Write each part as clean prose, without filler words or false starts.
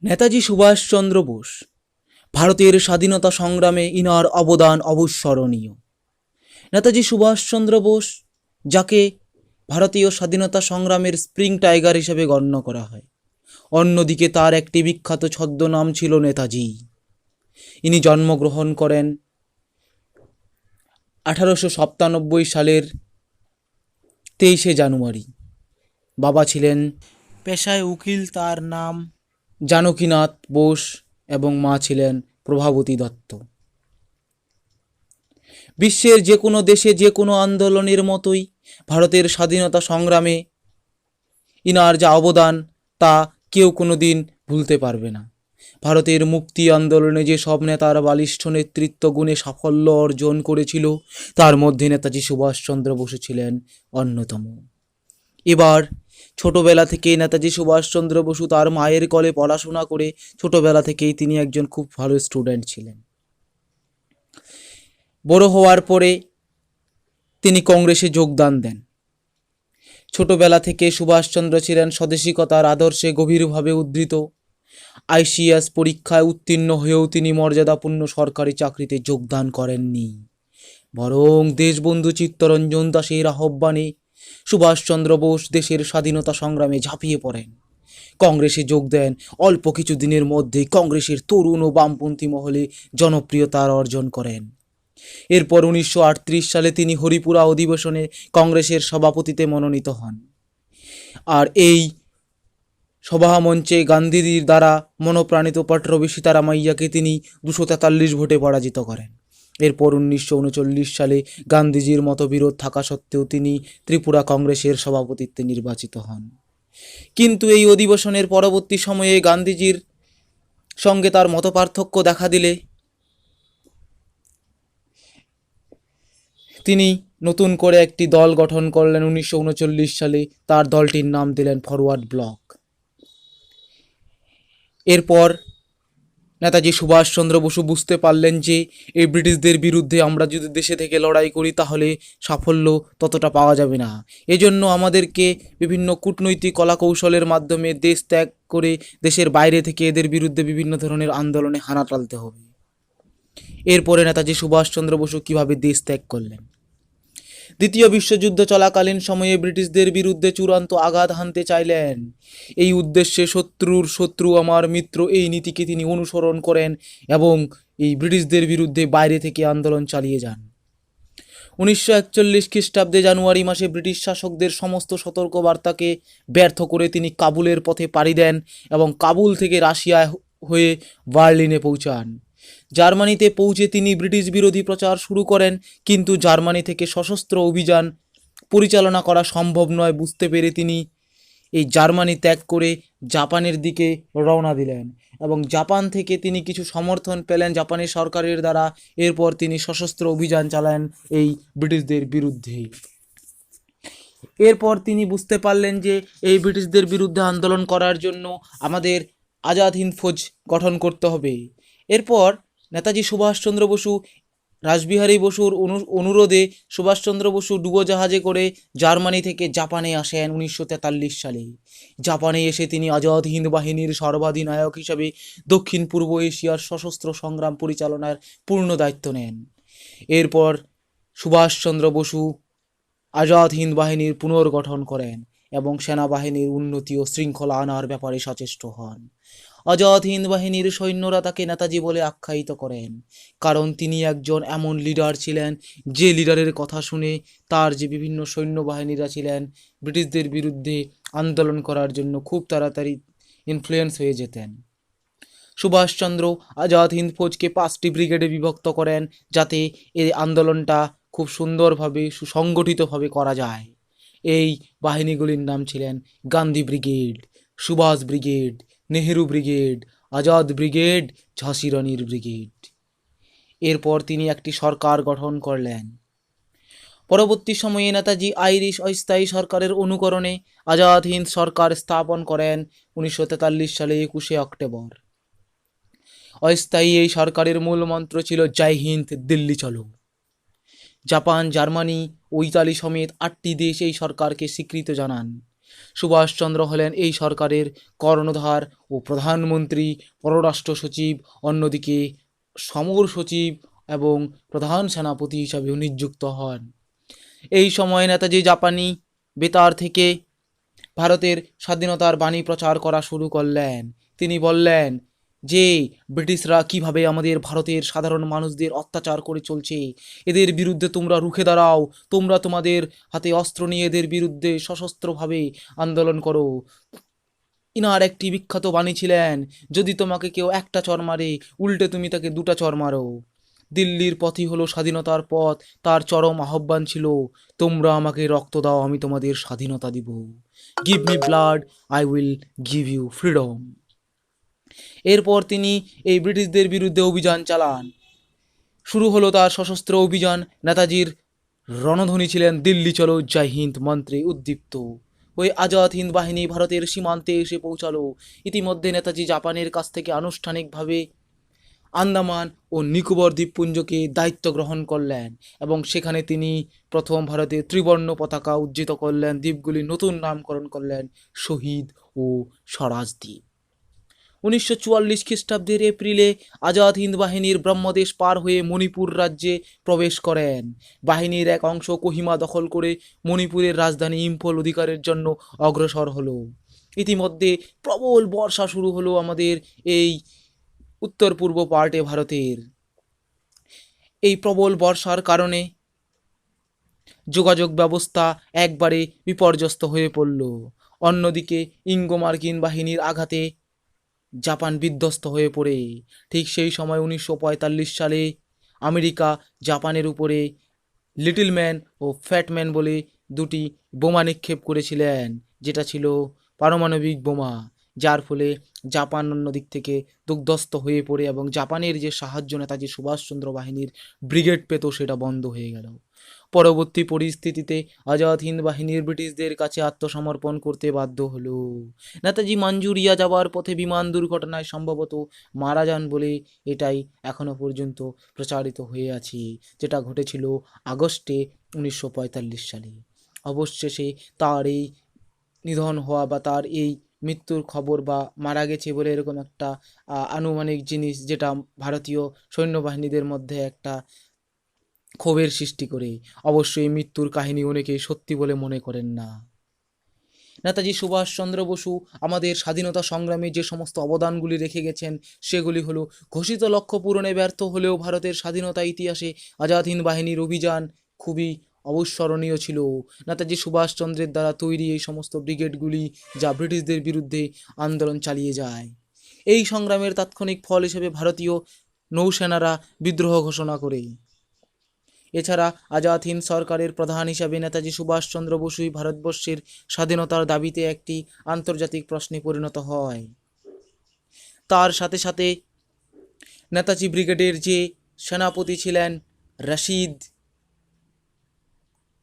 নেতাজি সুভাষচন্দ্র বোস ভারতের স্বাধীনতা সংগ্রামে ইনার অবদান অবিস্মরণীয়। নেতাজি সুভাষচন্দ্র বোস, যাকে ভারতীয় স্বাধীনতা সংগ্রামের স্প্রিং টাইগার হিসেবে গণ্য করা হয়, অন্যদিকে তার একটি বিখ্যাত ছদ্মনাম ছিল নেতাজি। ইনি জন্মগ্রহণ করেন 1897 সালের 23শে জানুয়ারি। বাবা ছিলেন পেশায় উকিল, তার নাম জানকীনাথ বোস, এবং মা ছিলেন প্রভাবতী দত্ত। বিশ্বের যে কোনো দেশে যে কোনো আন্দোলনের মতোই ভারতের স্বাধীনতা সংগ্রামে ইনার যা অবদান তা কেউ কোনো দিন ভুলতে পারবে না। ভারতের মুক্তি আন্দোলনে যে সব নেতার বালিষ্ঠ নেতৃত্ব গুণে সাফল্য অর্জন করেছিল, তার মধ্যে নেতাজি সুভাষচন্দ্র বসু ছিলেন অন্যতম। এবার ছোটবেলা থেকেই নেতাজি সুভাষচন্দ্র বসু তার মায়ের কোলে পড়াশোনা করে ছোটবেলা থেকেই তিনি একজন খুব ভালো স্টুডেন্ট ছিলেন। বড় হওয়ার পরে তিনি কংগ্রেসে যোগদান দেন। ছোটবেলা থেকে সুভাষচন্দ্র ছিলেন স্বদেশিকতার আদর্শে গভীরভাবে উদ্ধৃত। আইসিএস পরীক্ষায় উত্তীর্ণ হয়েও তিনি মর্যাদাপূর্ণ সরকারি চাকরিতে যোগদান করেননি, বরং দেশবন্ধু চিত্তরঞ্জন দাসের আহ্বানে সুভাষচন্দ্র বোস দেশের স্বাধীনতা সংগ্রামে ঝাঁপিয়ে পড়েন। কংগ্রেসে যোগ দেন। অল্প কিছু দিনের মধ্যেই কংগ্রেসের তরুণ ও বামপন্থী মহলে জনপ্রিয়তা অর্জন করেন। এরপর 1938 সালে তিনি হরিপুরা অধিবেশনে কংগ্রেসের সভাপতিতে মনোনীত হন, আর এই সভামঞ্চে গান্ধীজির দ্বারা মনোপ্রাণিত পট্টভি সীতারামাইয়াকে তিনি 243 ভোটে পরাজিত করেন। এরপর 1939 সালে গান্ধীজির মতবিরোধ থাকা সত্ত্বেও তিনি ত্রিপুরা কংগ্রেসের সভাপতিত্বে নির্বাচিত হন। কিন্তু এই অধিবেশনের পরবর্তী সময়ে গান্ধীজির সঙ্গে তার মতপার্থক্য দেখা দিলে তিনি নতুন করে একটি দল গঠন করলেন। 1939 সালে তার দলটির নাম দিলেন ফরওয়ার্ড ব্লক। এরপর নেতাজি সুভাষচন্দ্র বসু বুঝতে পারলেন যে এই ব্রিটিশদের বিরুদ্ধে আমরা যদি দেশে থেকে লড়াই করি তাহলে সাফল্য ততটা পাওয়া যাবে না। এজন্য আমাদেরকে বিভিন্ন কূটনৈতিক কলাকৌশলের মাধ্যমে দেশ ত্যাগ করে দেশের বাইরে থেকে এদের বিরুদ্ধে বিভিন্ন ধরনের আন্দোলনে হানা টানতে হবে। এরপরে নেতাজি সুভাষচন্দ্র বসু কীভাবে দেশ ত্যাগ করলেন। দ্বিতীয় বিশ্বযুদ্ধ চলাকালীন সময়ে ব্রিটিশদের বিরুদ্ধে চূড়ান্ত আঘাত হানতে চাইলেন। এই উদ্দেশ্যে শত্রুর শত্রু আমার মিত্র, এই নীতিকে তিনি অনুসরণ করেন এবং এই ব্রিটিশদের বিরুদ্ধে বাইরে থেকে আন্দোলন চালিয়ে যান। 1941 খ্রিস্টাব্দে জানুয়ারি মাসে ব্রিটিশ শাসকদের সমস্ত সতর্কবার্তাকে ব্যর্থ করে তিনি কাবুলের পথে পাড়ি দেন এবং কাবুল থেকে রাশিয়ায় হয়ে বার্লিনে পৌঁছান। জার্মানিতে পৌঁছে তিনি ব্রিটিশ বিরোধী প্রচার শুরু করেন, কিন্তু জার্মানি থেকে সশস্ত্র অভিযান পরিচালনা করা সম্ভব নয় বুঝতে পেরে তিনি এই জার্মানি ত্যাগ করে জাপানের দিকে রওনা দিলেন এবং জাপান থেকে তিনি কিছু সমর্থন পেলেন জাপানি সরকারের দ্বারা। এরপর তিনি সশস্ত্র অভিযান চালান এই ব্রিটিশদের বিরুদ্ধে। এরপর তিনি বুঝতে পারলেন যে এই ব্রিটিশদের বিরুদ্ধে আন্দোলন করার জন্য আমাদের আজাদ হিন্দ ফৌজ গঠন করতে হবে। এরপর নেতাজি সুভাষচন্দ্র বসু রাসবিহারী বসুর অনুরোধে সুভাষচন্দ্র বসু ডুবোজাহাজে করে জার্মানি থেকে জাপানে আসেন 1943 সালে। জাপানে এসে তিনি আজাদ হিন্দ বাহিনীর সর্বাধিনায়ক হিসাবে দক্ষিণ পূর্ব এশিয়ার সশস্ত্র সংগ্রাম পরিচালনার পূর্ণ দায়িত্ব নেন। এরপর সুভাষচন্দ্র বসু আজাদ হিন্দ বাহিনীর পুনর্গঠন করেন এবং সেনাবাহিনীর উন্নতি ও শৃঙ্খলা আনার ব্যাপারে সচেষ্ট হন। আজাদ হিন্দ বাহিনীর সৈন্যরা তাকে নেতাজি বলে আখ্যায়িত করেন, কারণ তিনি একজন এমন লিডার ছিলেন যে লিডারের কথা শুনে তার যে বিভিন্ন সৈন্যবাহিনীরা ছিলেন ব্রিটিশদের বিরুদ্ধে আন্দোলন করার জন্য খুব তাড়াতাড়ি ইনফ্লুয়েন্স হয়ে যেতেন। সুভাষচন্দ্র আজাদ হিন্দ ফৌজকে 5টি ব্রিগেডে বিভক্ত করেন, যাতে এই আন্দোলনটা খুব সুন্দরভাবে সুসংগঠিতভাবে করা যায়। এই বাহিনীগুলির নাম ছিলেন Gandhi brigade, Subhas brigade, Nehru brigade, Azad brigade, ঝাঁসি রানীর ব্রিগেড। এরপর তিনি একটি সরকার গঠন করলেন। পরবর্তী সময়ে নেতাজি আইরিশ অস্থায়ী সরকারের অনুকরণে আজাদ হিন্দ সরকার স্থাপন করেন 1943 সালে 21শে অক্টোবর। অস্থায়ী এই সরকারের মূল মন্ত্র ছিল জয় হিন্দ, দিল্লি চলো। জাপান, জার্মানি ও ইতালি সমেত 8টি দেশ এই সরকারকে স্বীকৃতি জানান। সুভাষচন্দ্র হলেন এই সরকারের কর্ণধার ও প্রধানমন্ত্রী, পররাষ্ট্র সচিব, অন্যদিকে সমর সচিব এবং প্রধান সেনাপতি হিসাবেও নিযুক্ত হন। এই সময় নেতাজি জাপানি বেতার থেকে ভারতের স্বাধীনতার বাণী প্রচার করা শুরু করলেন। তিনি বললেন যে ব্রিটিশরা কিভাবে আমাদের ভারতের সাধারণ মানুষদের অত্যাচার করে চলছে, এদের বিরুদ্ধে তোমরা রুখে দাঁড়াও, তোমরা তোমাদের হাতে অস্ত্র নিয়ে এদের বিরুদ্ধে সশস্ত্রভাবে আন্দোলন করো। ইনার একটি বিখ্যাত বাণী ছিলেন, যদি তোমাকে কেউ একটা চর মারে, উল্টে তুমি তাকে দুটা চর মারো। দিল্লির পথই হলো স্বাধীনতার পথ, তার চরম আহ্বান ছিল, তোমরা আমাকে রক্ত দাও, আমি তোমাদের স্বাধীনতা দিব। Give me blood, I will give you freedom. এরপর তিনি এই ব্রিটিশদের বিরুদ্ধে অভিযান চালান। শুরু হলো তার সশস্ত্র অভিযান। নেতাজির রণধ্বনি ছিলেন, দিল্লি চলো জয় হিন্দ মন্ত্রে উদ্দীপ্ত। ওই আজাদ হিন্দ বাহিনী ভারতের সীমান্তে এসে পৌঁছালো। ইতিমধ্যে নেতাজি জাপানের কাছ থেকে আনুষ্ঠানিকভাবে আন্দামান ও নিকোবর দ্বীপপুঞ্জকে দায়িত্ব গ্রহণ করলেন এবং সেখানে তিনি প্রথম ভারতের ত্রিবর্ণ পতাকা উজ্জ্বীত করলেন। দ্বীপগুলির নতুন নামকরণ করলেন শহীদ ও স্বরাজ দ্বীপ। 1944 খ্রিস্টাব্দের এপ্রিলে আজাদ হিন্দ বাহিনীর ব্রহ্মদেশ পার হয়ে মণিপুর রাজ্যে প্রবেশ করেন। বাহিনীর এক অংশ কোহিমা দখল করে মণিপুরের রাজধানী ইম্ফল অধিকারের জন্য অগ্রসর হলো। ইতিমধ্যে প্রবল বর্ষা শুরু হলো আমাদের এই উত্তর পূর্ব পার্টে ভারতের। এই প্রবল বর্ষার কারণে যোগাযোগ ব্যবস্থা একবারে বিপর্যস্ত হয়ে পড়ল। অন্যদিকে ইঙ্গো মার্কিন বাহিনীর আঘাতে জাপান বিধ্বস্ত হয়ে পড়ে। ঠিক সেই সময় 1945 সালে আমেরিকা জাপানের উপরে লিটল ম্যান ও ফ্যাট ম্যান বলে দুটি বোমা নিক্ষেপ করেছিলেন, যেটা ছিল পারমাণবিক বোমা, যার ফলে জাপান অন্য দিক থেকে দুর্ধস্ত হয়ে পড়ে এবং জাপানের যে সাহায্য নেতাজি সুভাষচন্দ্র বাহিনীর ব্রিগেড পেত সেটা বন্ধ হয়ে গেল। পরবর্তী পরিস্থিতিতে আজাদ হিন্দ বাহিনীর ব্রিটিশদের কাছে আত্মসমর্পণ করতে বাধ্য হলো। নেতাজি মাঞ্চুরিয়া যাওয়ার পথে বিমান দুর্ঘটনায় সম্ভবত মারা যান বলে এটাই এখনো পর্যন্ত প্রচারিত হয়ে আছে, যেটা ঘটেছিল আগস্টে 1945 সালে। অবশেষে তার এই নিধন হওয়া বা তার এই মৃত্যুর খবর বা মারা গেছে বলে এরকম একটা আনুমানিক জিনিস, যেটা ভারতীয় সৈন্যবাহিনীদের মধ্যে একটা ক্ষোভের সৃষ্টি করে। অবশ্যই মৃত্যুর কাহিনী অনেকেই সত্যি বলে মনে করেন না। নেতাজি সুভাষচন্দ্র বসু আমাদের স্বাধীনতা সংগ্রামে যে সমস্ত অবদানগুলি রেখে গেছেন সেগুলি হলো, ঘোষিত লক্ষ্য পূরণে ব্যর্থ হলেও ভারতের স্বাধীনতা ইতিহাসে আজাদ হিন্দ বাহিনীর অভিযান খুবই অবিস্মরণীয় ছিল। নেতাজি সুভাষচন্দ্রের দ্বারা তৈরি এই সমস্ত ব্রিগেডগুলি যা ব্রিটিশদের বিরুদ্ধে আন্দোলন চালিয়ে যায়। এই সংগ্রামের তাৎক্ষণিক ফল হিসেবে ভারতীয় নৌসেনারা বিদ্রোহ ঘোষণা করে। এছাড়া আজাদ হিন্দ সরকারের প্রধান হিসাবে নেতাজি সুভাষচন্দ্র বসুই ভারতবর্ষের স্বাধীনতার দাবিতে একটি আন্তর্জাতিক প্রশ্নে পরিণত হয়। তার সাথে সাথে নেতাজি ব্রিগেডের যে সেনাপতি ছিলেন রশিদ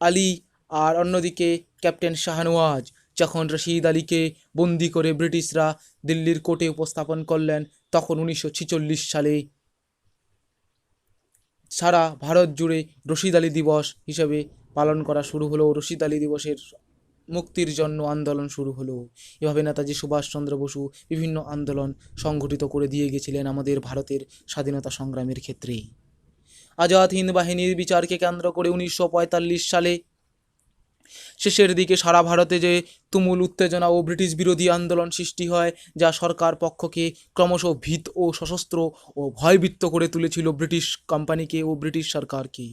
আলী, আর অন্যদিকে ক্যাপ্টেন শাহনওয়াজ, যখন রশিদ আলীকে বন্দি করে ব্রিটিশরা দিল্লির কোর্টে উপস্থাপন করলেন, তখন 1946 সালে সারা ভারত জুড়ে রশিদ আলী দিবস হিসেবে পালন করা শুরু হলো। রশিদ আলী দিবসের মুক্তির জন্য আন্দোলন শুরু হলো। এভাবে নেতাজি সুভাষচন্দ্র বসু বিভিন্ন আন্দোলন সংগঠিত করে দিয়ে গেছিলেন আমাদের ভারতের স্বাধীনতা সংগ্রামের ক্ষেত্রে। আজাদ হিন্দ বাহিনীর বিচারকে কেন্দ্র করে 1945 সালে শেষের দিকে সারা ভারতে যে তুমুল উত্তেজনা ও ব্রিটিশ বিরোধী আন্দোলন সৃষ্টি হয়, যা সরকার পক্ষকে ক্রমশ ভীত ও সশস্ত্র ও ভয়ভীত করে তুলেছিল ব্রিটিশ কোম্পানিকে ও ব্রিটিশ সরকারকে।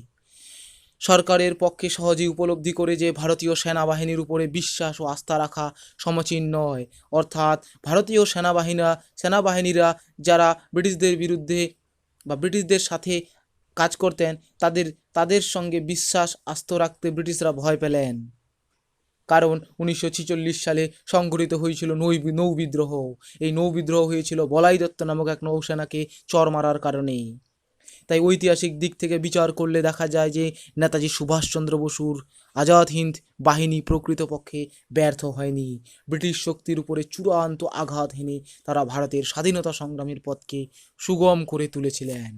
সরকারের পক্ষে সহজেই উপলব্ধি করে যে ভারতীয় সেনাবাহিনীর উপরে বিশ্বাস ও আস্থা রাখা সমীচীন নয়, অর্থাৎ ভারতীয় সেনাবাহিনীরা যারা ব্রিটিশদের বিরুদ্ধে বা ব্রিটিশদের সাথে কাজ করতেন, তাদের সঙ্গে বিশ্বাস আস্থা রাখতে ব্রিটিশরা ভয় পেলেন। কারণ 1946 সালে সংঘটিত হয়েছিল নৌবিদ্রোহ। এই নৌবিদ্রোহ হয়েছিল বলাই দত্ত নামক এক নৌসেনাকে চর মারার কারণে। তাই ঐতিহাসিক দিক থেকে বিচার করলে দেখা যায় যে নেতাজি সুভাষচন্দ্র বসুর আজাদ হিন্দ বাহিনী প্রকৃতপক্ষে ব্যর্থ হয়নি। ব্রিটিশ শক্তির উপরে চূড়ান্ত আঘাত হেনে তারা ভারতের স্বাধীনতা সংগ্রামের পথকে সুগম করে তুলেছিলেন।